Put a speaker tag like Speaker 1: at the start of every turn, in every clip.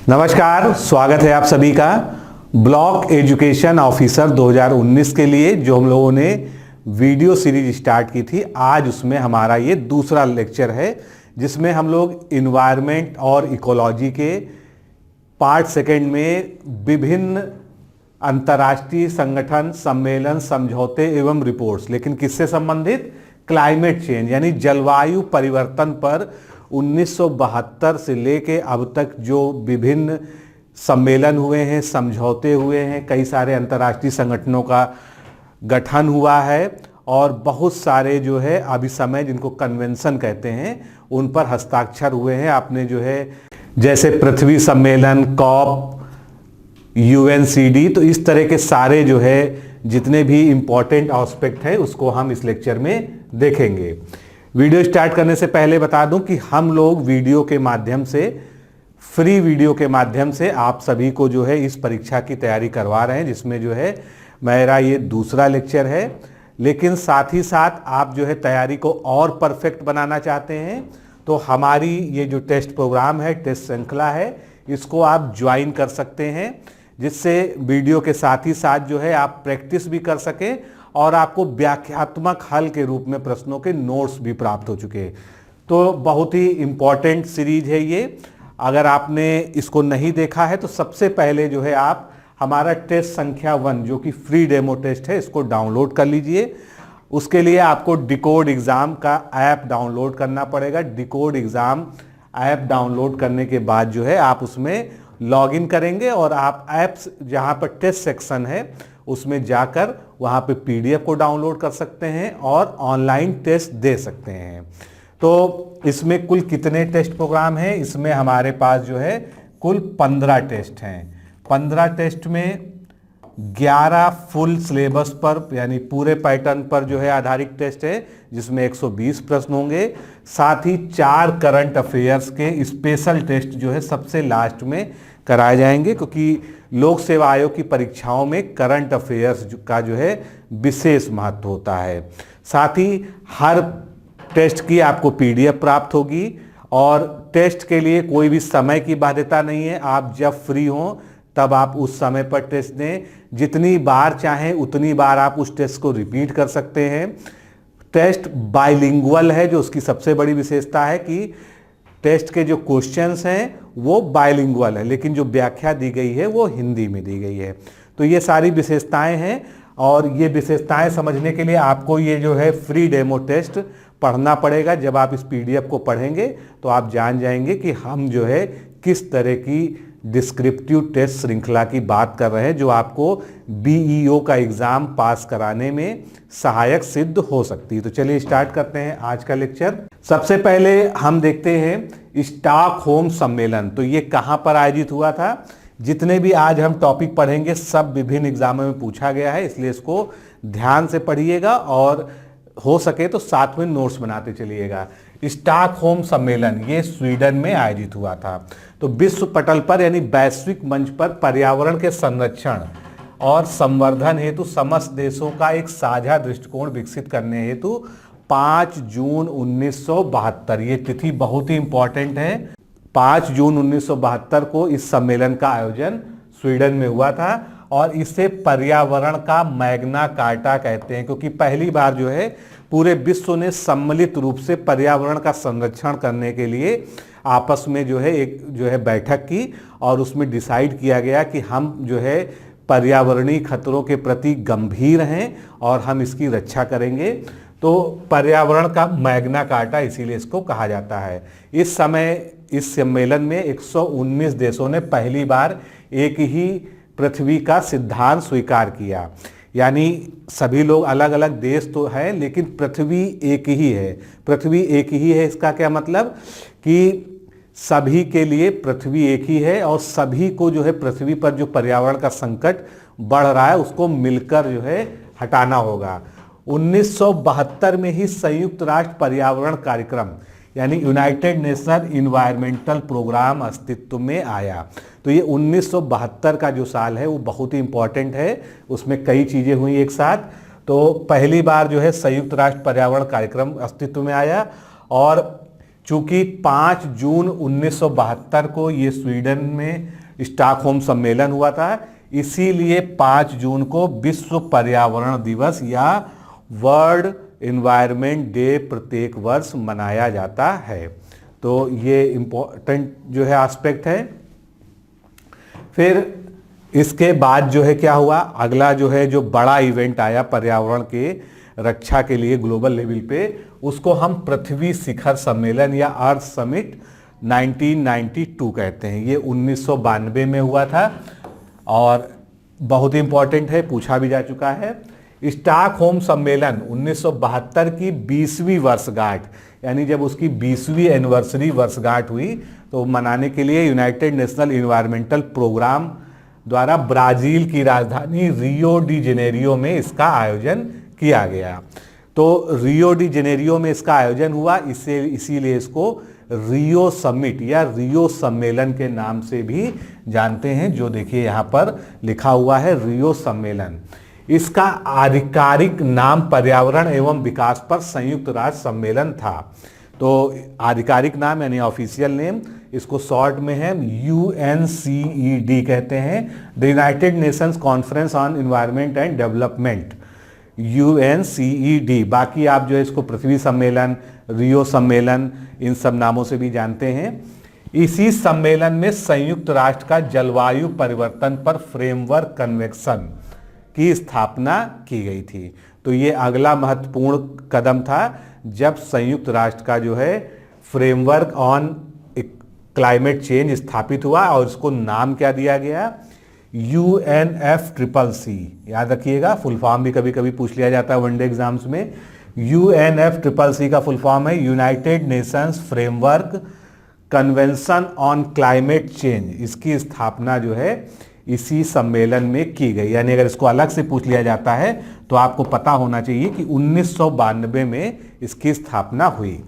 Speaker 1: नमस्कार, स्वागत है आप सभी का ब्लॉक एजुकेशन ऑफिसर 2019 के लिए जो हम लोगों ने वीडियो सीरीज स्टार्ट की थी। आज उसमें हमारा ये दूसरा लेक्चर है जिसमें हम लोग इन्वायरमेंट और इकोलॉजी के पार्ट सेकंड में विभिन्न अंतर्राष्ट्रीय संगठन, सम्मेलन, समझौते एवं रिपोर्ट्स, लेकिन किससे संबंधित? क्लाइमेट चेंज यानी जलवायु परिवर्तन पर 1972 से लेके अब तक जो विभिन्न सम्मेलन हुए हैं, समझौते हुए हैं, कई सारे अंतर्राष्ट्रीय संगठनों का गठन हुआ है और बहुत सारे जो है अभी समय जिनको कन्वेंशन कहते हैं उन पर हस्ताक्षर हुए हैं। आपने जो है जैसे पृथ्वी सम्मेलन, कॉप, UNCD, तो इस तरह के सारे जो है जितने भी इम्पोर्टेंट एस्पेक्ट है उसको हम इस लेक्चर में देखेंगे। वीडियो स्टार्ट करने से पहले बता दूं कि हम लोग वीडियो के माध्यम से, फ्री वीडियो के माध्यम से आप सभी को जो है इस परीक्षा की तैयारी करवा रहे हैं, जिसमें जो है मेरा ये दूसरा लेक्चर है। लेकिन साथ ही साथ आप जो है तैयारी को और परफेक्ट बनाना चाहते हैं तो हमारी ये जो टेस्ट प्रोग्राम है, टेस्ट श्रृंखला है, इसको आप ज्वाइन कर सकते हैं, जिससे वीडियो के साथ ही साथ जो है आप प्रैक्टिस भी कर सकें और आपको व्याख्यात्मक हल के रूप में प्रश्नों के नोट्स भी प्राप्त हो चुके हैं। तो बहुत ही इम्पॉर्टेंट सीरीज है ये। अगर आपने इसको नहीं देखा है तो सबसे पहले जो है आप हमारा टेस्ट संख्या 1 जो कि फ्री डेमो टेस्ट है, इसको डाउनलोड कर लीजिए। उसके लिए आपको डिकोड एग्ज़ाम का ऐप डाउनलोड करना पड़ेगा। डिकोड एग्ज़ाम ऐप डाउनलोड करने के बाद जो है आप उसमें लॉगिन करेंगे और आप ऐप्स जहाँ पर टेस्ट सेक्शन है उसमें जाकर वहाँ पे PDF को डाउनलोड कर सकते हैं और ऑनलाइन टेस्ट दे सकते हैं। तो इसमें कुल कितने टेस्ट प्रोग्राम हैं? इसमें हमारे पास जो है कुल 15 टेस्ट हैं। 15 टेस्ट में 11 फुल सिलेबस पर यानी पूरे पैटर्न पर जो है आधारित टेस्ट है, जिसमें 120 प्रश्न होंगे। साथ ही 4 करंट अफेयर्स के स्पेशल टेस्ट जो है सबसे लास्ट में कराए जाएंगे, क्योंकि लोक सेवा आयोग की परीक्षाओं में करंट अफेयर्स का जो है विशेष महत्व होता है। साथ ही हर टेस्ट की आपको PDF प्राप्त होगी और टेस्ट के लिए कोई भी समय की बाध्यता नहीं है। आप जब फ्री हों तब आप उस समय पर टेस्ट दें, जितनी बार चाहें उतनी बार आप उस टेस्ट को रिपीट कर सकते हैं। टेस्ट बाइलिंगुअल है, जो उसकी सबसे बड़ी विशेषता है कि टेस्ट के जो क्वेश्चंस हैं वो बाइलिंगुअल है, लेकिन जो व्याख्या दी गई है वो हिंदी में दी गई है। तो ये सारी विशेषताएं हैं और ये विशेषताएं समझने के लिए आपको ये जो है फ्री डेमो टेस्ट पढ़ना पड़ेगा। जब आप इस PDF को पढ़ेंगे तो आप जान जाएंगे कि हम जो है किस तरह की डिस्क्रिप्टिव टेस्ट श्रृंखला की बात कर रहे हैं, जो आपको BEO का एग्ज़ाम पास कराने में सहायक सिद्ध हो सकती है। तो चलिए स्टार्ट करते हैं आज का लेक्चर। सबसे पहले हम देखते हैं स्टॉकहोम सम्मेलन। तो ये कहाँ पर आयोजित हुआ था? जितने भी आज हम टॉपिक पढ़ेंगे सब विभिन्न एग्जामों में पूछा गया है, इसलिए इसको ध्यान से पढ़िएगा और हो सके तो साथ में नोट्स बनाते चलिएगा। स्टॉकहोम सम्मेलन ये स्वीडन में आयोजित हुआ था। तो विश्व पटल पर यानी वैश्विक मंच पर पर्यावरण के संरक्षण और संवर्धन हेतु समस्त देशों का एक साझा दृष्टिकोण विकसित करने हेतु 5 जून 1972, ये तिथि बहुत ही इंपॉर्टेंट है। 5 जून 1972 को इस सम्मेलन का आयोजन स्वीडन में हुआ था और इसे पर्यावरण का मैग्ना कार्टा कहते हैं, क्योंकि पहली बार जो है पूरे विश्व ने सम्मिलित रूप से पर्यावरण का संरक्षण करने के लिए आपस में जो है एक जो है बैठक की और उसमें डिसाइड किया गया कि हम जो है पर्यावरणीय खतरों के प्रति गंभीर हैं और हम इसकी रक्षा करेंगे। तो पर्यावरण का मैग्ना कार्टा इसीलिए इसको कहा जाता है। इस समय इस सम्मेलन में 119 देशों ने पहली बार एक ही पृथ्वी का सिद्धांत स्वीकार किया, यानी सभी लोग अलग अलग देश तो हैं लेकिन पृथ्वी एक ही है। पृथ्वी एक ही है, इसका क्या मतलब कि सभी के लिए पृथ्वी एक ही है और सभी को जो है पृथ्वी पर जो पर्यावरण का संकट बढ़ रहा है उसको मिलकर जो है हटाना होगा। 1972 में ही संयुक्त राष्ट्र पर्यावरण कार्यक्रम यानी यूनाइटेड नेशन इन्वायरमेंटल प्रोग्राम अस्तित्व में आया। तो ये 1972 का जो साल है वो बहुत ही इंपॉर्टेंट है, उसमें कई चीज़ें हुई एक साथ। तो पहली बार जो है संयुक्त राष्ट्र पर्यावरण कार्यक्रम अस्तित्व में आया और चूंकि 5 जून 1972 को ये स्वीडन में स्टॉकहोम सम्मेलन हुआ था, इसीलिए 5 जून को विश्व पर्यावरण दिवस या वर्ल्ड एनवायरनमेंट डे प्रत्येक वर्ष मनाया जाता है। तो ये इम्पोर्टेंट जो है एस्पेक्ट है। फिर इसके बाद जो है क्या हुआ, अगला जो है जो बड़ा इवेंट आया पर्यावरण के रक्षा के लिए ग्लोबल लेवल पे, उसको हम पृथ्वी शिखर सम्मेलन या अर्थ समिट 1992 कहते हैं। ये 1992 में हुआ था और बहुत ही इंपॉर्टेंट है, पूछा भी जा चुका है। स्टॉकहोम सम्मेलन 1972 की 20वीं वर्षगांठ, यानी जब उसकी 20वीं एनिवर्सरी वर्षगांठ हुई तो मनाने के लिए यूनाइटेड नेशनल एनवायरमेंटल प्रोग्राम द्वारा ब्राजील की राजधानी रियो डी जेनेरियो में इसका आयोजन किया गया। तो रियो डी जेनेरियो में इसका आयोजन हुआ, इसीलिए इसको रियो समिट या रियो सम्मेलन के नाम से भी जानते हैं, जो देखिए यहाँ पर लिखा हुआ है रियो सम्मेलन। इसका आधिकारिक नाम पर्यावरण एवं विकास पर संयुक्त राष्ट्र सम्मेलन था। तो आधिकारिक नाम यानी ऑफिशियल नेम इसको शॉर्ट में है UNCED कहते हैं, the United Nations conference on environment and development, UNCED। बाकी आप जो है इसको पृथ्वी सम्मेलन, रियो सम्मेलन, इन सब नामों से भी जानते हैं। इसी सम्मेलन में संयुक्त राष्ट्र का जलवायु परिवर्तन पर फ्रेमवर्क कन्वेंशन की स्थापना की गई थी। तो ये अगला महत्वपूर्ण कदम था जब संयुक्त राष्ट्र का जो है फ्रेमवर्क ऑन क्लाइमेट चेंज स्थापित हुआ और इसको नाम क्या दिया गया, UNFCCC। याद रखिएगा, फुल फॉर्म भी कभी कभी पूछ लिया जाता है वनडे एग्जाम्स में। UNFCCC का फुल फॉर्म है United Nations framework convention on climate change. इसकी स्थापना जो है इसी सम्मेलन में की गई। यानी अगर इसको अलग से पूछ लिया जाता है तो आपको पता होना चाहिए कि 1992 में इसकी स्थापना हुई।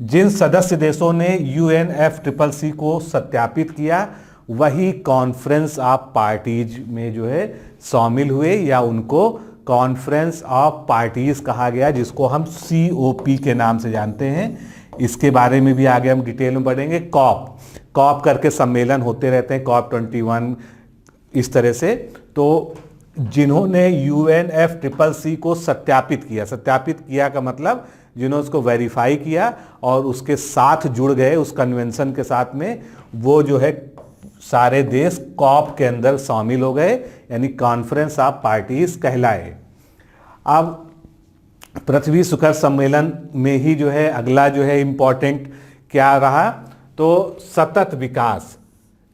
Speaker 1: जिन सदस्य देशों ने UNFCCC को सत्यापित किया वही कॉन्फ्रेंस ऑफ पार्टीज में जो है शामिल हुए, या उनको कॉन्फ्रेंस ऑफ पार्टीज कहा गया, जिसको हम COP के नाम से जानते हैं। इसके बारे में भी आगे हम डिटेल में पढ़ेंगे। कॉप करके सम्मेलन होते रहते हैं, COP 21 इस तरह से। तो जिन्होंने UNFCCC को सत्यापित किया का मतलब जिन्होंने उसको वेरीफाई किया और उसके साथ जुड़ गए उस कन्वेंशन के साथ में, वो जो है सारे देश कॉप के अंदर शामिल हो गए, यानी कॉन्फ्रेंस ऑफ पार्टीज कहलाए। अब पृथ्वी शिखर सम्मेलन में ही जो है अगला जो है इंपॉर्टेंट क्या रहा, तो सतत विकास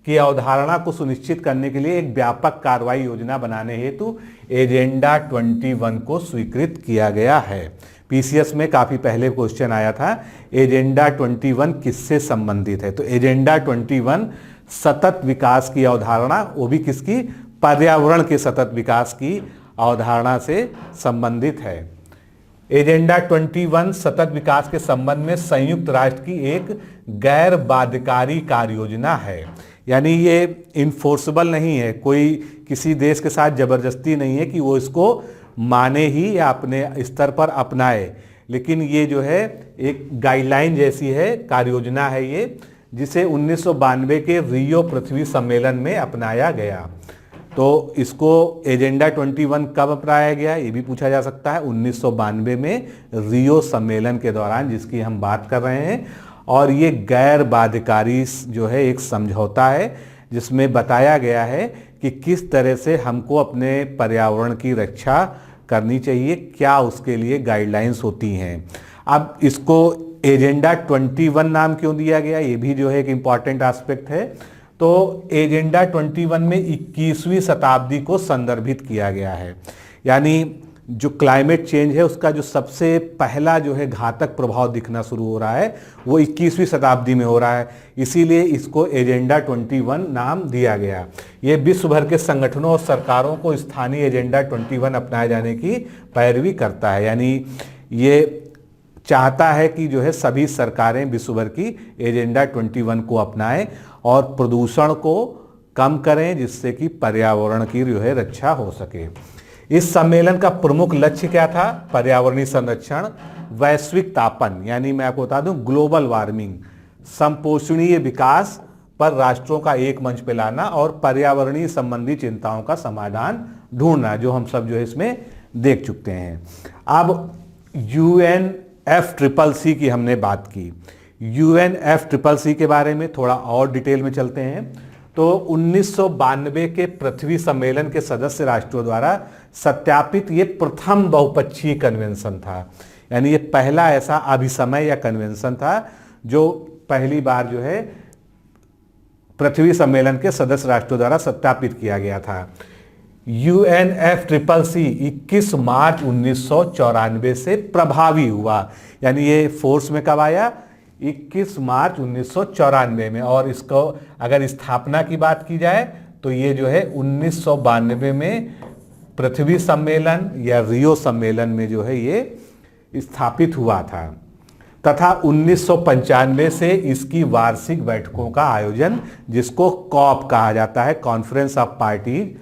Speaker 1: की अवधारणा को सुनिश्चित करने के लिए एक व्यापक कार्रवाई योजना बनाने हेतु एजेंडा 21 को स्वीकृत किया गया है। PCS में काफी पहले क्वेश्चन आया था, एजेंडा 21 किससे संबंधित है। तो एजेंडा 21 सतत विकास की अवधारणा, वो भी किसकी, पर्यावरण के सतत विकास की अवधारणा से संबंधित है। एजेंडा 21 सतत विकास के संबंध में संयुक्त राष्ट्र की एक गैर बाध्यकारी कार्य योजना है। यानी ये इन्फोर्सेबल नहीं है, कोई किसी देश के साथ जबरदस्ती नहीं है कि वो इसको माने ही या अपने स्तर पर अपनाए, लेकिन ये जो है एक गाइडलाइन जैसी है, कार्य योजना है ये, जिसे 1992 के रियो पृथ्वी सम्मेलन में अपनाया गया। तो इसको एजेंडा 21 कब अपनाया गया ये भी पूछा जा सकता है, 1992 में रियो सम्मेलन के दौरान, जिसकी हम बात कर रहे हैं। और ये गैर बाध्यकारी जो है एक समझौता है जिसमें बताया गया है कि किस तरह से हमको अपने पर्यावरण की रक्षा करनी चाहिए, क्या उसके लिए गाइडलाइंस होती हैं। अब इसको एजेंडा 21 नाम क्यों दिया गया, ये भी जो है एक इम्पॉर्टेंट एस्पेक्ट है। तो एजेंडा 21 में 21वीं शताब्दी को संदर्भित किया गया है, यानी जो क्लाइमेट चेंज है उसका जो सबसे पहला जो है घातक प्रभाव दिखना शुरू हो रहा है वो 21वीं शताब्दी में हो रहा है, इसीलिए इसको एजेंडा 21 नाम दिया गया। ये विश्व भर के संगठनों और सरकारों को स्थानीय एजेंडा 21 अपनाए जाने की पैरवी करता है, यानी ये चाहता है कि जो है सभी सरकारें विश्व भर की एजेंडा 21 को अपनाएं और प्रदूषण को कम करें, जिससे कि पर्यावरण की जो है रक्षा हो सके। इस सम्मेलन का प्रमुख लक्ष्य क्या था? पर्यावरणीय संरक्षण, वैश्विक तापन यानी मैं आपको बता दूं ग्लोबल वार्मिंग, संपोषणीय विकास पर राष्ट्रों का एक मंच पे लाना और पर्यावरणीय संबंधी चिंताओं का समाधान ढूंढना, जो हम सब जो है इसमें देख चुके हैं। अब UNFCCC की हमने बात की। UNFCCC के बारे में थोड़ा और डिटेल में चलते हैं। तो 1992 के पृथ्वी सम्मेलन के सदस्य राष्ट्रों द्वारा सत्यापित ये प्रथम बहुपक्षीय कन्वेंशन था, यानी ये पहला ऐसा अभिसमय या कन्वेंशन था जो पहली बार जो है पृथ्वी सम्मेलन के सदस्य राष्ट्रों द्वारा सत्यापित किया गया था। UNFCCC 21 मार्च 1994 से प्रभावी हुआ, यानी ये फोर्स में कब आया? 21 मार्च 1994 में। और इसको अगर स्थापना की बात की जाए तो ये जो है 1992 में पृथ्वी सम्मेलन या रियो सम्मेलन में जो है ये स्थापित हुआ था तथा 1995 से इसकी वार्षिक बैठकों का आयोजन, जिसको कॉप कहा जाता है, कॉन्फ्रेंस ऑफ पार्टीज,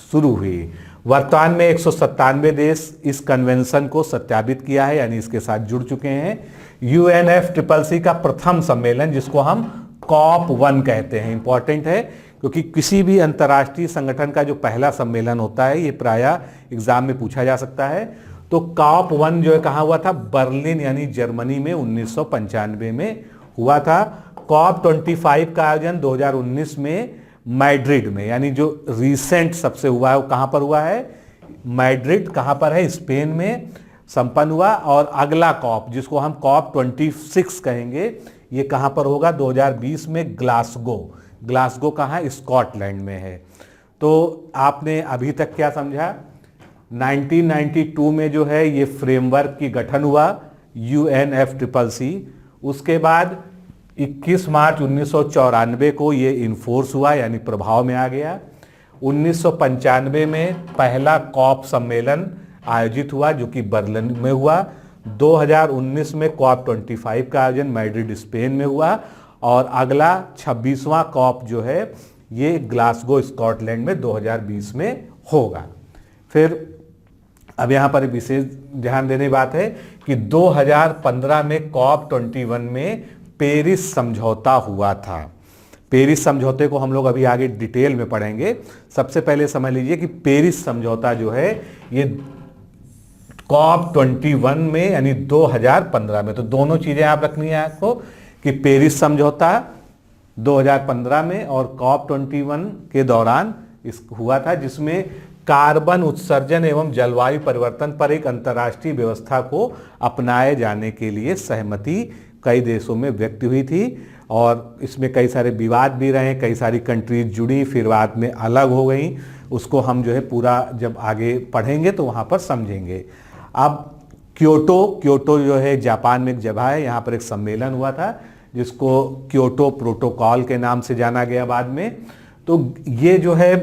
Speaker 1: शुरू हुई। वर्तमान में 197 देश इस कन्वेंशन को सत्यापित किया है, यानी इसके साथ जुड़ चुके हैं। UNFCCC का प्रथम सम्मेलन, जिसको हम COP1 कहते हैं, इंपॉर्टेंट है क्योंकि किसी भी अंतर्राष्ट्रीय संगठन का जो पहला सम्मेलन होता है ये प्रायः एग्जाम में पूछा जा सकता है। तो COP1 जो है कहाँ हुआ था? बर्लिन यानी जर्मनी में 1995 में हुआ था। COP25 का आयोजन 2019 में मैड्रिड में, यानी जो रिसेंट सबसे हुआ है वो कहाँ पर हुआ है? मैड्रिड। कहाँ पर है? स्पेन में संपन्न हुआ। और अगला कॉप, जिसको हम COP26 कहेंगे, ये कहाँ पर होगा? 2020 में ग्लासगो। ग्लासगो कहाँ? स्कॉटलैंड में है। तो आपने अभी तक क्या समझा? 1992 में जो है ये फ्रेमवर्क की गठन हुआ UNFCCC। उसके बाद 21 मार्च 1994 को ये इन्फोर्स हुआ, यानी प्रभाव में आ गया। 1995 में पहला कॉप सम्मेलन आयोजित हुआ जो कि बर्लिन में हुआ। 2019 में COP25 का आयोजन मैड्रिड स्पेन में हुआ और अगला 26वां कॉप जो है ये ग्लासगो स्कॉटलैंड में 2020 में होगा। फिर अब यहाँ पर विशेष ध्यान देने की बात है कि 2015 में COP21 में पेरिस समझौता हुआ था। पेरिस समझौते को हम लोग अभी आगे डिटेल में पढ़ेंगे। सबसे पहले समझ लीजिए कि पेरिस समझौता जो है ये COP21 में यानी 2015 में, तो दोनों चीजें आप रखनी है आपको कि पेरिस समझौता 2015 में और COP21 के दौरान इस हुआ था, जिसमें कार्बन उत्सर्जन एवं जलवायु परिवर्तन पर एक अंतर्राष्ट्रीय व्यवस्था को अपनाए जाने के लिए सहमति कई देशों में व्यक्त हुई थी। और इसमें कई सारे विवाद भी रहे, कई सारी कंट्रीज जुड़ी, फिर बाद में अलग हो गई। उसको हम जो है पूरा जब आगे पढ़ेंगे तो वहाँ पर समझेंगे। अब क्योटो जो है जापान में एक जगह है, यहाँ पर एक सम्मेलन हुआ था जिसको क्योटो प्रोटोकॉल के नाम से जाना गया बाद में। तो ये जो है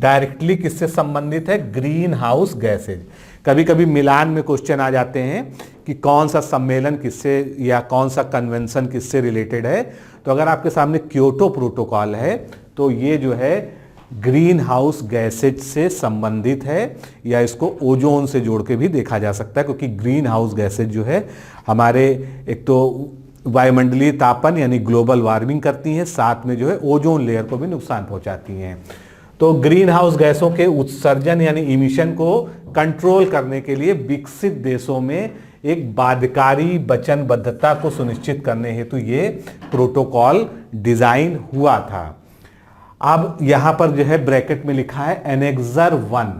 Speaker 1: डायरेक्टली किससे संबंधित है? Green house gases. कभी कभी मिलान में क्वेश्चन आ जाते हैं कि कौन सा सम्मेलन किससे या कौन सा कन्वेंशन किससे रिलेटेड है। तो अगर आपके सामने क्योटो प्रोटोकॉल है तो ये जो है ग्रीन हाउस गैसेज से संबंधित है, या इसको ओजोन से जोड़ के भी देखा जा सकता है, क्योंकि ग्रीन हाउस गैसेज जो है हमारे एक तो वायुमंडलीय तापन यानी ग्लोबल वार्मिंग करती हैं, साथ में जो है ओजोन लेयर को भी नुकसान पहुंचाती हैं। तो ग्रीन हाउस गैसों के उत्सर्जन यानी इमिशन को कंट्रोल करने के लिए विकसित देशों में एक बाध्यकारी वचनबद्धता को सुनिश्चित करने हेतु ये प्रोटोकॉल डिजाइन हुआ था। अब यहां पर जो है ब्रैकेट में लिखा है एनेक्सर 1।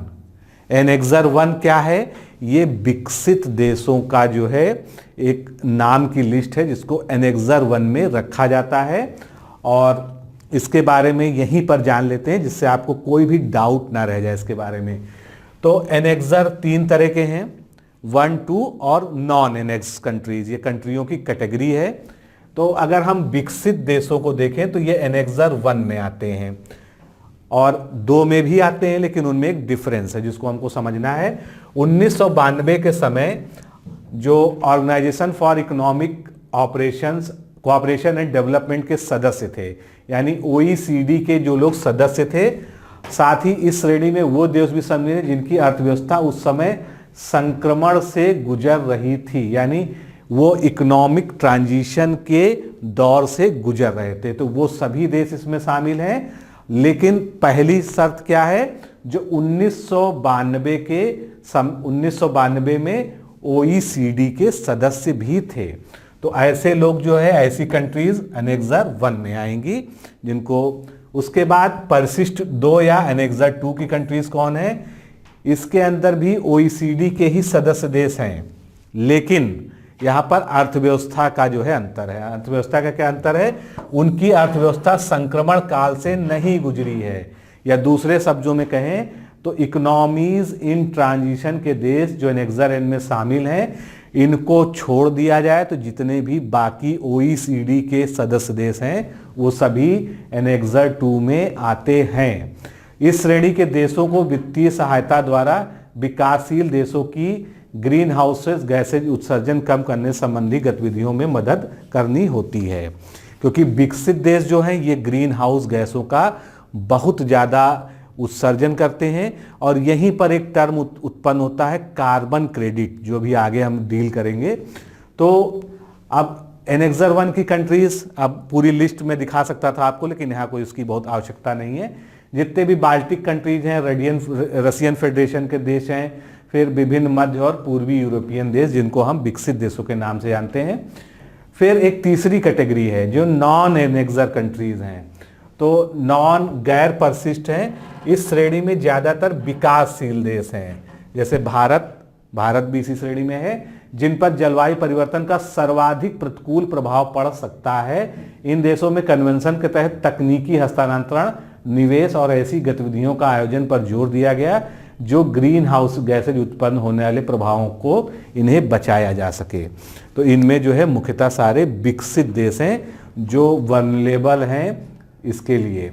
Speaker 1: एनेक्सर 1 क्या है? ये विकसित देशों का जो है एक नाम की लिस्ट है जिसको एनेक्सर 1 में रखा जाता है, और इसके बारे में यहीं पर जान लेते हैं जिससे आपको कोई भी डाउट ना रह जाए इसके बारे में। तो एनेक्सर 3 तरह के हैं, 1, 2 और नॉन एनेक्स कंट्रीज, ये कंट्रियों की कैटेगरी है। तो अगर हम विकसित देशों को देखें तो ये एनेक्सर 1 में आते हैं, और 2 में भी आते हैं, लेकिन उनमें एक डिफरेंस है जिसको हमको समझना है। 1992 के समय जो organisation for economic operations cooperation and development के सदस्य थे, यानी OECD के जो लोग सदस्य थे, साथ ही इस श्रेणी में वो देश भी सम्मिलित हैं जिनकी अर्थव्यवस्था उस समय संक्रमण से गुजर रही थी, यानी वो इकोनॉमिक ट्रांजिशन के दौर से गुजर रहे थे। तो वो सभी देश इसमें शामिल हैं, लेकिन पहली शर्त क्या है, जो 1992 में OECD के सदस्य भी थे। तो ऐसे लोग जो है, ऐसी कंट्रीज एनेक्सर 1 में आएंगी, जिनको उसके बाद परिशिष्ट 2 या एनेक्सर 2 की कंट्रीज कौन है, इसके अंदर भी OECD के ही सदस्य देश हैं, लेकिन यहां पर अर्थव्यवस्था का जो है अंतर है। अर्थव्यवस्था का क्या अंतर है, उनकी अर्थव्यवस्था संक्रमण काल से नहीं गुजरी है, या दूसरे शब्दों में कहें तो इकोनॉमीज इन ट्रांजिशन के देश जो एनेक्सर एन में शामिल हैं, इनको छोड़ दिया जाए तो जितने भी बाकी OECD के सदस्य देश हैं वो सभी एनेक्सर 2 में आते हैं। इस श्रेणी के देशों को वित्तीय सहायता द्वारा विकासशील देशों की ग्रीन हाउसेज गैसेज उत्सर्जन कम करने संबंधी गतिविधियों में मदद करनी होती है, क्योंकि विकसित देश जो हैं ये ग्रीन हाउस गैसों का बहुत ज़्यादा उत्सर्जन करते हैं, और यहीं पर एक टर्म उत्पन्न होता है कार्बन क्रेडिट, जो भी आगे हम डील करेंगे। तो अब एनेक्सर 1 की कंट्रीज अब पूरी लिस्ट में दिखा सकता था आपको, लेकिन यहाँ कोई उसकी बहुत आवश्यकता नहीं है। जितने भी बाल्टिक कंट्रीज हैं, रशियन फेडरेशन के देश हैं, फिर विभिन्न मध्य और पूर्वी यूरोपियन देश जिनको हम विकसित देशों के नाम से जानते हैं। फिर एक तीसरी कैटेगरी है जो नॉन एनेक्सर कंट्रीज हैं। तो नॉन गैर परिशिष्ट हैं, इस श्रेणी में ज़्यादातर विकासशील देश हैं, जैसे भारत भी इसी श्रेणी में है, जिन पर जलवायु परिवर्तन का सर्वाधिक प्रतिकूल प्रभाव पड़ सकता है। इन देशों में कन्वेंशन के तहत तकनीकी हस्तांतरण, निवेश और ऐसी गतिविधियों का आयोजन पर जोर दिया गया जो ग्रीन हाउस गैसेज उत्पन्न होने वाले प्रभावों को इन्हें बचाया जा सके। तो इनमें जो है मुख्यतः सारे विकसित देश हैं जो वल्नरेबल हैं इसके लिए,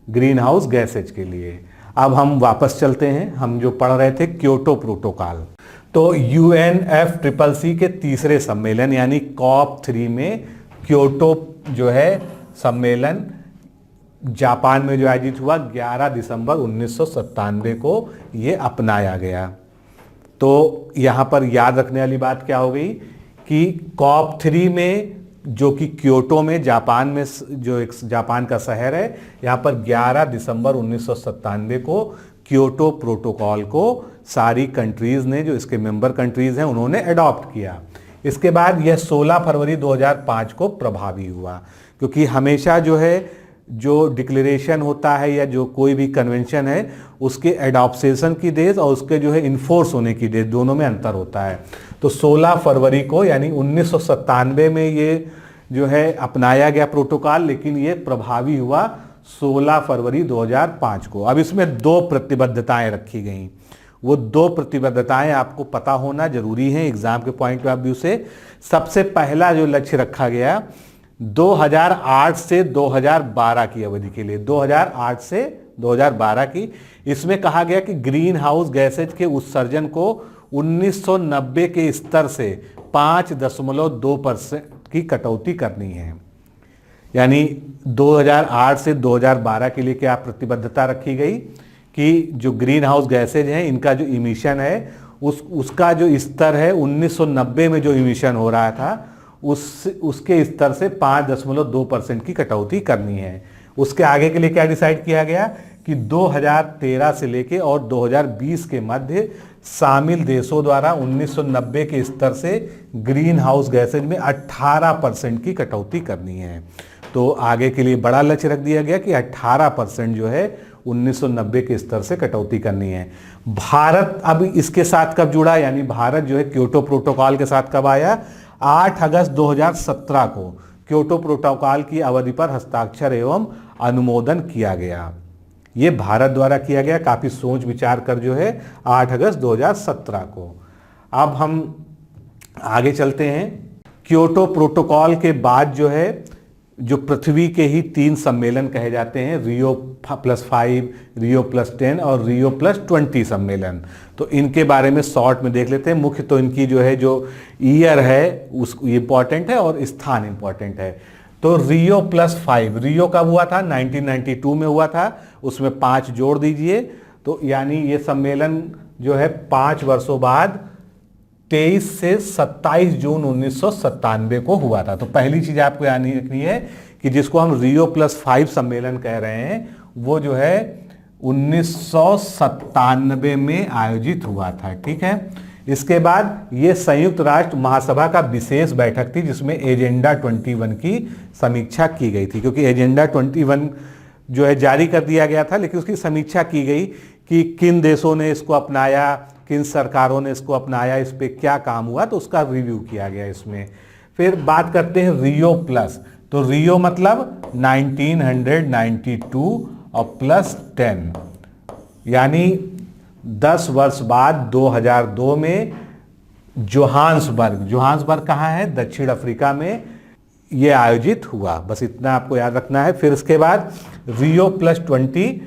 Speaker 1: ग्रीन हाउस गैसेज के लिए। अब हम वापस चलते हैं, हम जो पढ़ रहे थे क्योटो प्रोटोकॉल। तो UNFCCC के तीसरे सम्मेलन यानी COP3 में क्योटो जो है सम्मेलन जापान में जो आयोजित हुआ 11 दिसंबर 1997 को ये अपनाया गया। तो यहाँ पर याद रखने वाली बात क्या हो गई कि COP3 में, जो कि क्योटो में जापान में, जो एक जापान का शहर है, यहाँ पर 11 दिसंबर 1997 को क्योटो प्रोटोकॉल को सारी कंट्रीज ने, जो इसके मेंबर कंट्रीज हैं, उन्होंने अडॉप्ट किया। इसके बाद यह 16 फरवरी 2005 को प्रभावी हुआ, क्योंकि हमेशा जो है जो डिक्लेरेशन होता है या जो कोई भी कन्वेंशन है उसके एडॉप्शन की डेट और उसके जो है इन्फोर्स होने की डेट, दोनों में अंतर होता है। तो 16 फरवरी को यानी 1997 में ये जो है अपनाया गया प्रोटोकॉल, लेकिन ये प्रभावी हुआ 16 फरवरी 2005 को। अब इसमें 2 प्रतिबद्धताएं रखी गई। वो 2 प्रतिबद्धताएं आपको पता होना जरूरी है एग्जाम के पॉइंट ऑफ व्यू से। सबसे पहला जो लक्ष्य रखा गया 2008 से 2012 की अवधि के लिए, 2008 से 2012 की, इसमें कहा गया कि ग्रीन हाउस गैसेज के उत्सर्जन को 1990 के स्तर से 5.2% की कटौती करनी है। यानी 2008 से 2012 के लिए क्या प्रतिबद्धता रखी गई कि जो ग्रीन हाउस गैसेज हैं इनका जो इमिशन है उसका जो स्तर है 1990 में जो इमिशन हो रहा था उसके स्तर से 5.2% की कटौती करनी है। उसके आगे के लिए क्या डिसाइड किया गया कि 2013 से लेके और 2020 के मध्य शामिल देशों द्वारा 1990 के स्तर से ग्रीन हाउस गैसेज में 18% की कटौती करनी है। तो आगे के लिए बड़ा लक्ष्य रख दिया गया कि 18% जो है 1990 के स्तर से कटौती करनी है। भारत अब इसके साथ कब जुड़ा, यानी भारत जो है क्योटो प्रोटोकॉल के साथ कब आया, 8 अगस्त 2017 को क्योटो प्रोटोकॉल की अवधि पर हस्ताक्षर एवं अनुमोदन किया गया। ये भारत द्वारा किया गया, काफी सोच विचार कर जो है 8 अगस्त 2017 को। अब हम आगे चलते हैं। क्योटो प्रोटोकॉल के बाद जो है जो पृथ्वी के ही 3 सम्मेलन कहे जाते हैं, Rio+5, Rio+10 और Rio+20 सम्मेलन। तो इनके बारे में शॉर्ट में देख लेते हैं। मुख्य तो इनकी जो है जो ईयर है उस इम्पॉर्टेंट है और स्थान इम्पॉर्टेंट है। तो रियो +5, रियो कब हुआ था? 1992 में हुआ था, उसमें 5 जोड़ दीजिए, तो यानी ये सम्मेलन जो है 5 वर्षों बाद 23 से 27 जून 1997 को हुआ था। तो पहली चीज आपको याद रखनी है कि जिसको हम रियो +5 सम्मेलन कह रहे हैं वो जो है 1997 में आयोजित हुआ था। ठीक है, इसके बाद ये संयुक्त राष्ट्र महासभा का विशेष बैठक थी जिसमें एजेंडा 21 की समीक्षा की गई थी, क्योंकि एजेंडा 21 जो है जारी कर दिया गया था, लेकिन उसकी समीक्षा की गई कि किन देशों ने इसको अपनाया, किन सरकारों ने इसको अपनाया, इस पे क्या काम हुआ, तो उसका रिव्यू किया गया इसमें। फिर बात करते हैं रियो प्लस, तो रियो मतलब 1992 और +10, यानी 10 वर्ष बाद 2002 में जोहान्सबर्ग कहाँ है? दक्षिण अफ्रीका में ये आयोजित हुआ। बस इतना आपको याद रखना है। फिर इसके बाद रियो +20,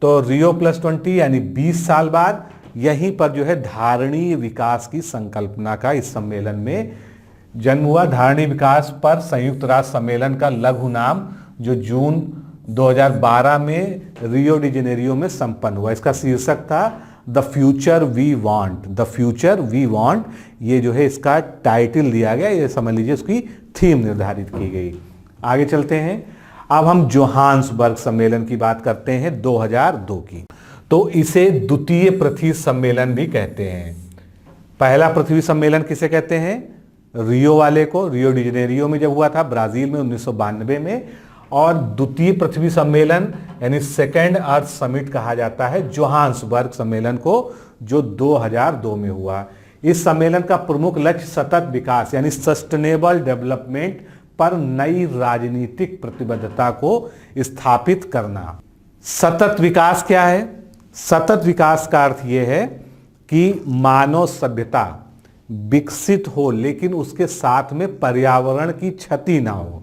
Speaker 1: तो रियो +20 यानी 20 साल बाद यहीं पर जो है धारणीय विकास की संकल्पना का इस सम्मेलन में जन्म हुआ। धारणीय विकास पर संयुक्त राष्ट्र सम्मेलन का लघु नाम जो जून 2012 में रियो डी जेनेरियो में संपन्न हुआ, इसका शीर्षक था the future we want. The future we want, ये जो है इसका टाइटल दिया गया, ये समझ लीजिए उसकी थीम निर्धारित की गई। आगे चलते हैं, अब हम जोहान्सबर्ग सम्मेलन की बात करते हैं 2002 की। तो इसे द्वितीय पृथ्वी सम्मेलन भी कहते हैं। पहला पृथ्वी सम्मेलन किसे कहते हैं? रियो वाले को, रियो डी जेनेरियो में जब हुआ था ब्राजील में 1992 में, और द्वितीय पृथ्वी सम्मेलन यानी सेकेंड अर्थ समिट कहा जाता है जोहान्सबर्ग सम्मेलन को, जो 2002 में हुआ। इस सम्मेलन का प्रमुख लक्ष्य सतत विकास यानी सस्टेनेबल डेवलपमेंट पर नई राजनीतिक प्रतिबद्धता को स्थापित करना। सतत विकास क्या है? सतत विकास का अर्थ यह है कि मानव सभ्यता विकसित हो लेकिन उसके साथ में पर्यावरण की क्षति ना हो,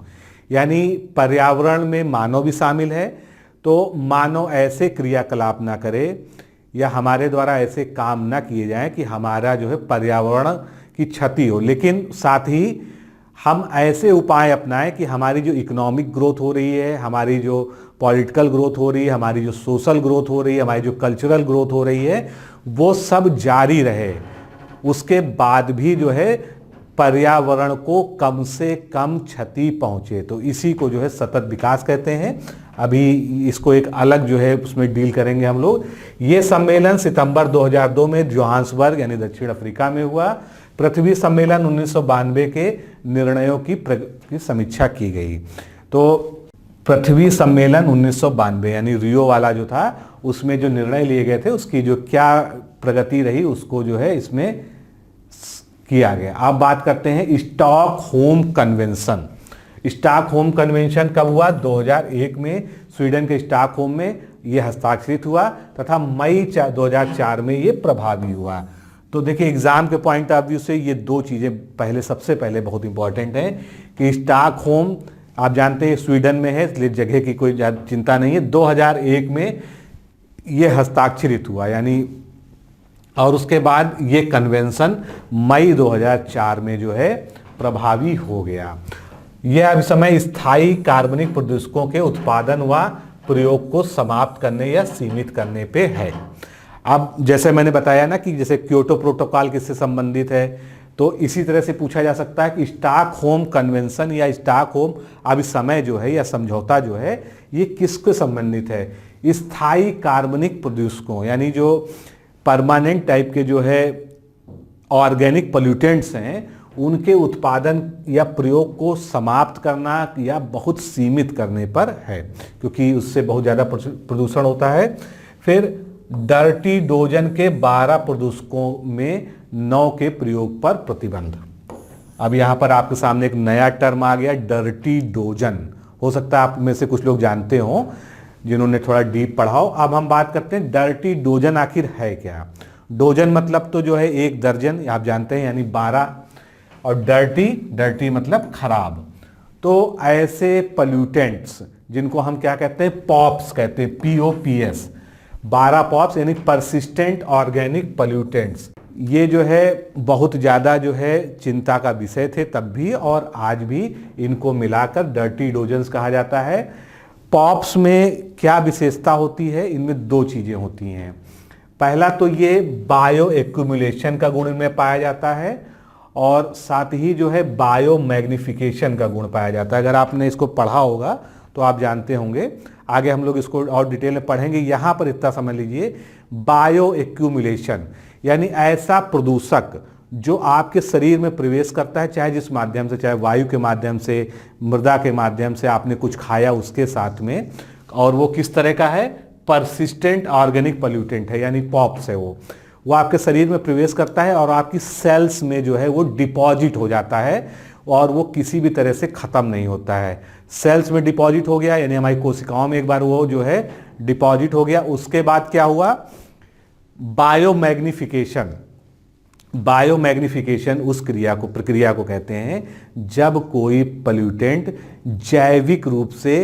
Speaker 1: यानी पर्यावरण में मानव भी शामिल है, तो मानव ऐसे क्रियाकलाप ना करे या हमारे द्वारा ऐसे काम ना किए जाएं कि हमारा जो है पर्यावरण की क्षति हो, लेकिन साथ ही हम ऐसे उपाय अपनाएं कि हमारी जो इकोनॉमिक ग्रोथ हो रही है, हमारी जो पॉलिटिकल ग्रोथ हो रही है, हमारी जो सोशल ग्रोथ हो रही है, हमारी जो कल्चरल ग्रोथ हो रही है, वो सब जारी रहे। उसके बाद भी जो है पर्यावरण को कम से कम क्षति पहुंचे, तो इसी को जो है सतत विकास कहते हैं। अभी इसको एक अलग जो है उसमें डील करेंगे हम लोग। ये सम्मेलन सितंबर 2002 में जोहान्सबर्ग यानी दक्षिण अफ्रीका में हुआ। पृथ्वी सम्मेलन 1992 के निर्णयों की समीक्षा की गई। तो पृथ्वी सम्मेलन 1992 यानी रियो वाला जो था उसमें जो निर्णय लिए गए थे उसकी जो क्या प्रगति रही उसको जो है इसमें किया गया। अब बात करते हैं स्टॉकहोम कन्वेंशन। स्टॉकहोम कन्वेंशन कब हुआ? 2001 में स्वीडन के स्टॉकहोम में यह हस्ताक्षरित हुआ तथा मई 2004 में यह प्रभावी हुआ। तो देखिए एग्जाम के पॉइंट ऑफ व्यू से ये दो चीजें सबसे पहले बहुत इंपॉर्टेंट हैं कि स्टॉकहोम आप जानते हैं स्वीडन में है, इसलिए जगह की कोई चिंता नहीं है। 2001 में यह हस्ताक्षरित हुआ यानी, और उसके बाद ये कन्वेंशन मई 2004 में जो है प्रभावी हो गया। यह अभी समय स्थायी कार्बनिक प्रदूषकों के उत्पादन व प्रयोग को समाप्त करने या सीमित करने पे है। अब जैसे मैंने बताया ना कि जैसे क्योटो प्रोटोकॉल किससे संबंधित है, तो इसी तरह से पूछा जा सकता है कि स्टॉकहोम कन्वेंशन या स्टॉकहोम अभी समय जो है या समझौता जो है ये किसके संबंधित है? स्थायी कार्बनिक प्रदूषकों यानी जो परमानेंट टाइप के जो है ऑर्गेनिक पोल्यूटेंट्स हैं उनके उत्पादन या प्रयोग को समाप्त करना या बहुत सीमित करने पर है, क्योंकि उससे बहुत ज़्यादा प्रदूषण होता है। फिर डर्टी डोजन के 12 प्रदूषकों में 9 के प्रयोग पर प्रतिबंध। अब यहाँ पर आपके सामने एक नया टर्म आ गया, डर्टी डोजन। हो सकता है आप में से कुछ लोग जानते हो जिन्होंने थोड़ा डीप पढ़ा हो। अब हम बात करते हैं डर्टी डोजन आखिर है क्या। डोजन मतलब तो जो है 1 दर्जन आप जानते हैं यानी 12, और डर्टी मतलब खराब। तो ऐसे पोल्यूटेंट्स जिनको हम क्या कहते हैं, पॉप्स कहते हैं, POPS, 12 पॉप्स यानी परसिस्टेंट ऑर्गेनिक पोल्यूटेंट्स। ये जो है बहुत ज़्यादा जो है चिंता का विषय थे तब भी और आज भी। इनको मिलाकर डर्टी डोजेंस कहा जाता है। पॉप्स में क्या विशेषता होती है, इनमें दो चीज़ें होती हैं। पहला तो ये बायो एक्यूमुलेशन का गुण इनमें पाया जाता है और साथ ही जो है बायो मैग्निफिकेशन का गुण पाया जाता है। अगर आपने इसको पढ़ा होगा तो आप जानते होंगे, आगे हम लोग इसको और डिटेल में पढ़ेंगे। यहाँ पर इतना समझ लीजिए, बायो एक्यूमुलेशन यानी ऐसा प्रदूषक जो आपके शरीर में प्रवेश करता है, चाहे जिस माध्यम से, चाहे वायु के माध्यम से, मृदा के माध्यम से, आपने कुछ खाया उसके साथ में, और वो किस तरह का है, परसिस्टेंट ऑर्गेनिक पोल्यूटेंट है, यानी पॉप्स है। वो आपके शरीर में प्रवेश करता है और आपकी सेल्स में जो है वो डिपॉजिट हो जाता है और वो किसी भी तरह से ख़त्म नहीं होता है। सेल्स में डिपॉजिट हो गया यानी हमारी कोशिकाओं में एक बार वो जो है डिपॉजिट हो गया। उसके बाद क्या हुआ, बायोमैग्निफिकेशन। बायोमैग्निफिकेशन उस प्रक्रिया को कहते हैं जब कोई पोल्यूटेंट जैविक रूप से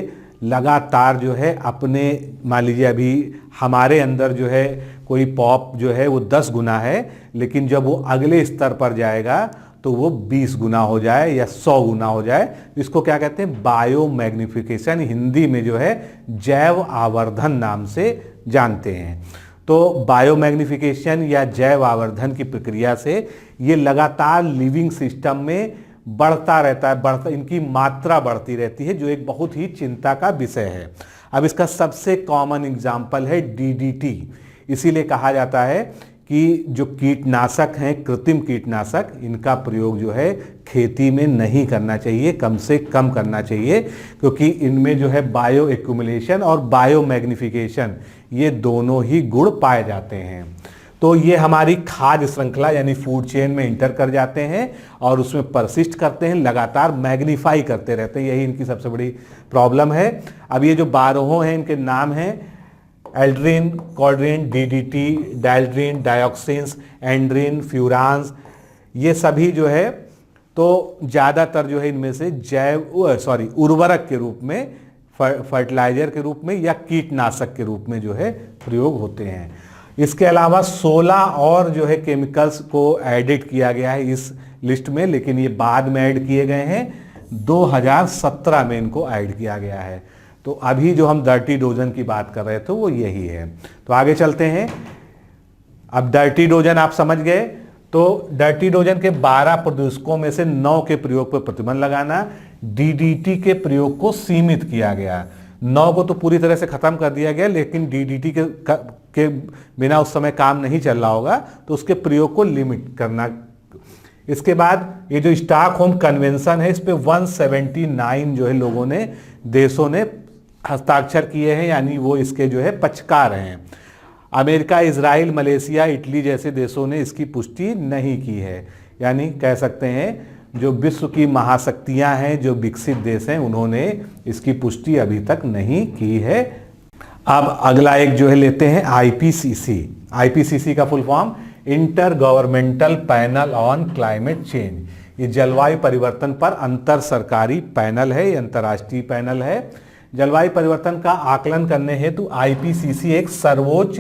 Speaker 1: लगातार जो है अपने, मान लीजिए अभी हमारे अंदर जो है कोई पॉप जो है वो 10 गुना है, लेकिन जब वो अगले स्तर पर जाएगा तो वो 20 गुना हो जाए या 100 गुना हो जाए, इसको क्या कहते हैं, बायोमैग्निफिकेशन, हिंदी में जो है जैव आवर्धन नाम से जानते हैं। तो बायोमैग्निफिकेशन या जैव आवर्धन की प्रक्रिया से ये लगातार लिविंग सिस्टम में बढ़ता रहता है, इनकी मात्रा बढ़ती रहती है, जो एक बहुत ही चिंता का विषय है। अब इसका सबसे कॉमन एग्जाम्पल है डीडीटी। इसीलिए कहा जाता है कि जो कीटनाशक हैं, कृत्रिम कीटनाशक, इनका प्रयोग जो है खेती में नहीं करना चाहिए, कम से कम करना चाहिए, क्योंकि इनमें जो है बायो एक्यूमुलेशन और बायो मैग्निफिकेशन ये दोनों ही गुण पाए जाते हैं। तो ये हमारी खाद्य श्रृंखला यानी फूड चेन में इंटर कर जाते हैं और उसमें परसिस्ट करते हैं, लगातार मैग्नीफाई करते रहते हैं। यही इनकी सबसे बड़ी प्रॉब्लम है। अब ये जो 12 हैं, इनके नाम हैं एल्ड्रिन, कॉड्रिन, डीडीटी, डाइल्ड्रिन, डायोक्सिन्स, एंड्रिन, फ्यूरांस, ये सभी जो है तो ज़्यादातर जो है इनमें से उर्वरक के रूप में, फर्टिलाइजर के रूप में या कीटनाशक के रूप में जो है प्रयोग होते हैं। इसके अलावा 16 और जो है केमिकल्स को एडिट किया गया है इस लिस्ट में, लेकिन ये बाद में ऐड किए गए हैं, 2017 में इनको ऐड किया गया है। तो अभी जो हम डर्टी डोजन की बात कर रहे थे वो यही है। तो आगे चलते हैं। अब डर्टी डोजन आप समझ गए, तो डर्टी डोजन के 12 प्रदूषकों में से 9 के प्रयोग पर प्रतिबंध लगाना, डीडीटी के प्रयोग को सीमित किया गया। 9 को तो पूरी तरह से खत्म कर दिया गया, लेकिन डीडीटी के बिना उस समय काम नहीं चल रहा होगा, तो उसके प्रयोग को लिमिट करना। इसके बाद ये जो स्टॉकहोम कन्वेंशन है, इस पे 179 जो है लोगों ने, देशों ने हस्ताक्षर किए हैं, यानी वो इसके जो है पक्षकार हैं। अमेरिका, इजराइल, मलेशिया, इटली जैसे देशों ने इसकी पुष्टि नहीं की है। यानी कह सकते हैं जो विश्व की महाशक्तियां हैं, जो विकसित देश हैं, उन्होंने इसकी पुष्टि अभी तक नहीं की है। अब अगला एक जो है लेते हैं आईपीसीसी। आईपीसीसी का full form inter governmental panel on climate change. ये जलवायु परिवर्तन पर अंतर सरकारी पैनल है, ये अंतर्राष्ट्रीय पैनल है। जलवायु परिवर्तन का आकलन करने हेतु आईपीसीसी एक सर्वोच्च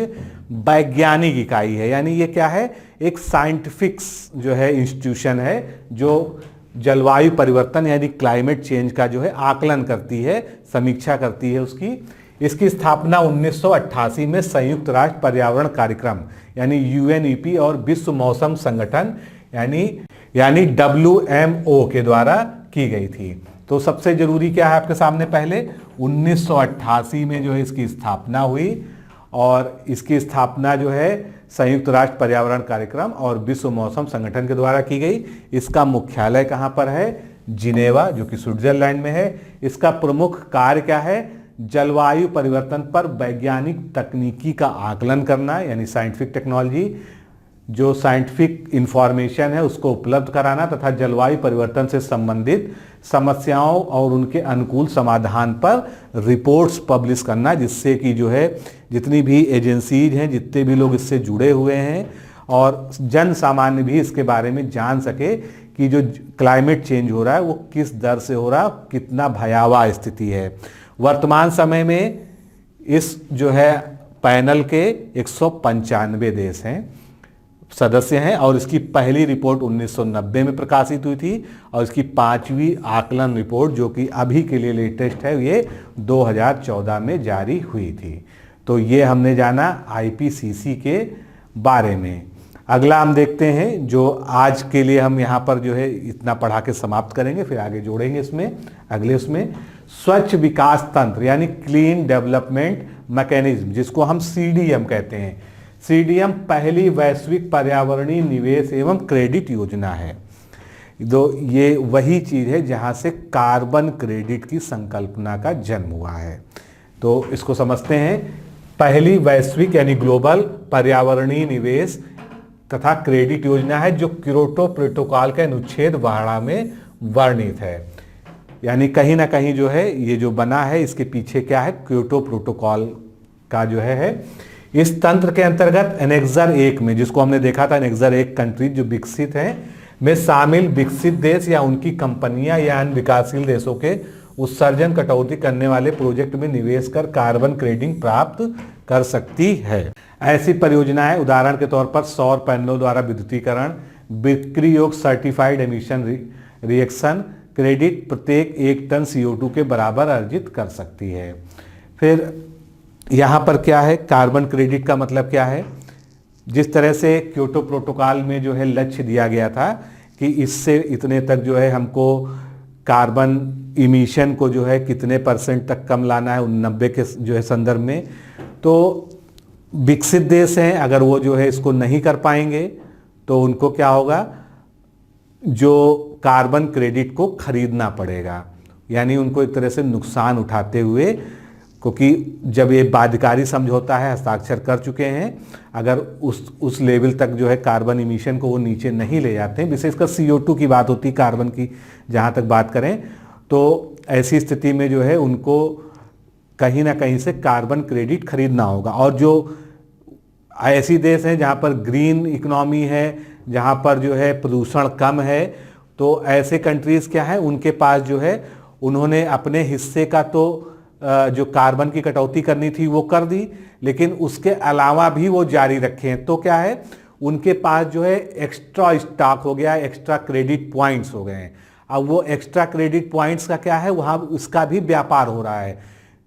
Speaker 1: वैज्ञानिक इकाई है। यानी ये क्या है, एक साइंटिफिक जो है इंस्टीट्यूशन है जो जलवायु परिवर्तन यानी क्लाइमेट चेंज का जो है आकलन करती है, समीक्षा करती है उसकी। इसकी स्थापना 1988 में संयुक्त राष्ट्र पर्यावरण कार्यक्रम यानी यूएनईपी और विश्व मौसम संगठन यानी WMO के द्वारा की गई थी। तो सबसे जरूरी क्या है आपके सामने, पहले 1988 में जो है इसकी स्थापना हुई और इसकी स्थापना जो है संयुक्त राष्ट्र पर्यावरण कार्यक्रम और विश्व मौसम संगठन के द्वारा की गई। इसका मुख्यालय कहाँ पर है, जिनेवा, जो कि स्विट्जरलैंड में है। इसका प्रमुख कार्य क्या है, जलवायु परिवर्तन पर वैज्ञानिक तकनीकी का आकलन करना, यानी साइंटिफिक टेक्नोलॉजी, जो साइंटिफिक इंफॉर्मेशन है उसको उपलब्ध कराना तथा जलवायु परिवर्तन से संबंधित समस्याओं और उनके अनुकूल समाधान पर रिपोर्ट्स पब्लिश करना, जिससे कि जो है जितनी भी एजेंसीज हैं, जितने भी लोग इससे जुड़े हुए हैं और जन सामान्य भी इसके बारे में जान सके कि जो क्लाइमेट चेंज हो रहा है वो किस दर से हो रहा है, कितना भयावह स्थिति है। वर्तमान समय में इस जो है पैनल के 195 देश हैं। सदस्य हैं और इसकी पहली रिपोर्ट 1990 में प्रकाशित हुई थी और इसकी 5वीं आकलन रिपोर्ट जो कि अभी के लिए लेटेस्ट है ये 2014 में जारी हुई थी। तो ये हमने जाना आईपीसीसी के बारे में। अगला हम देखते हैं जो आज के लिए हम यहाँ पर जो है इतना पढ़ा के समाप्त करेंगे, फिर आगे जोड़ेंगे इसमें अगले उसमें स्वच्छ विकास तंत्र यानी क्लीन डेवलपमेंट मैकेनिज्म, जिसको हम सीडीएम कहते हैं। सीडीएम पहली वैश्विक पर्यावरणीय निवेश एवं क्रेडिट योजना है। तो ये वही चीज़ है जहाँ से कार्बन क्रेडिट की संकल्पना का जन्म हुआ है। तो इसको समझते हैं। पहली वैश्विक यानी ग्लोबल पर्यावरणीय निवेश तथा क्रेडिट योजना है जो क्योटो प्रोटोकॉल के अनुच्छेद 12 में वर्णित है। यानी कहीं ना कहीं जो है ये जो बना है इसके पीछे क्या है, क्योटो प्रोटोकॉल का जो है। इस तंत्र के अंतर्गत एनेक्सर 1 में, जिसको हमने देखा था एनेक्सर 1 कंट्रीज जो विकसित हैं में शामिल विकसित देश या उनकी कंपनियां या अन्य विकासशील देशों के उत्सर्जन कटौती करने वाले प्रोजेक्ट में निवेश कर कार्बन क्रेडिट प्राप्त कर सकती है। ऐसी परियोजनाएं उदाहरण के तौर पर सौर पैनलों द्वारा विद्युतीकरण, बिक्री योग्य सर्टिफाइड एमिशन रिएक्शन क्रेडिट प्रत्येक 1 टन CO2 के बराबर अर्जित कर सकती है। फिर यहाँ पर क्या है, कार्बन क्रेडिट का मतलब क्या है। जिस तरह से क्योटो प्रोटोकॉल में जो है लक्ष्य दिया गया था कि इससे इतने तक जो है हमको कार्बन इमिशन को जो है कितने % तक कम लाना है 90 के जो है संदर्भ में, तो विकसित देश हैं अगर वो जो है इसको नहीं कर पाएंगे तो उनको क्या होगा, जो कार्बन क्रेडिट को खरीदना पड़ेगा। यानी उनको एक तरह से नुकसान उठाते हुए, क्योंकि जब ये बाध्यकारी समझौता है हस्ताक्षर कर चुके हैं, अगर उस लेवल तक जो है कार्बन इमिशन को वो नीचे नहीं ले जाते हैं, विशेषकर CO2 की बात होती है, कार्बन की जहाँ तक बात करें, तो ऐसी स्थिति में जो है उनको कहीं ना कहीं से कार्बन क्रेडिट खरीदना होगा। और जो ऐसी देश हैं जहाँ पर ग्रीन इकोनॉमी है, जहाँ पर जो है प्रदूषण कम है, तो ऐसे कंट्रीज़ क्या है उनके पास जो है उन्होंने अपने हिस्से का तो जो कार्बन की कटौती करनी थी वो कर दी, लेकिन उसके अलावा भी वो जारी रखें। तो क्या है उनके पास जो है एक्स्ट्रा स्टॉक हो गया, एक्स्ट्रा क्रेडिट पॉइंट्स हो गए हैं। अब वो एक्स्ट्रा क्रेडिट पॉइंट्स का क्या है, वहाँ उसका भी व्यापार हो रहा है।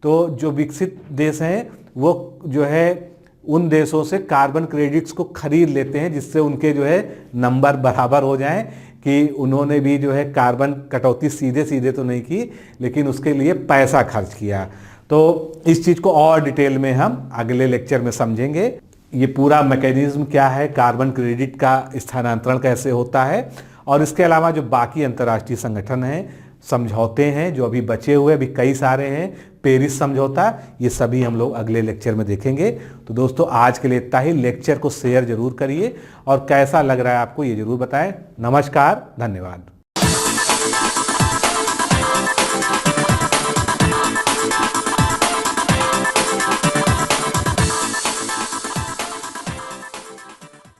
Speaker 1: तो जो विकसित देश हैं वो जो है उन देशों से कार्बन क्रेडिट्स को खरीद लेते हैं, जिससे उनके जो है नंबर बराबर हो जाएं कि उन्होंने भी जो है कार्बन कटौती सीधे सीधे तो नहीं की, लेकिन उसके लिए पैसा खर्च किया। तो इस चीज़ को और डिटेल में हम अगले लेक्चर में समझेंगे। ये पूरा मैकेनिज्म क्या है, कार्बन क्रेडिट का स्थानांतरण कैसे होता है, और इसके अलावा जो बाकी अंतर्राष्ट्रीय संगठन हैं, समझौते हैं जो अभी बचे हुए, अभी कई सारे हैं, पेरिस समझौता, ये सभी हम लोग अगले लेक्चर में देखेंगे। तो दोस्तों आज के लिए इतना ही। लेक्चर को शेयर जरूर करिए और कैसा लग रहा है आपको ये जरूर बताएं। नमस्कार, धन्यवाद।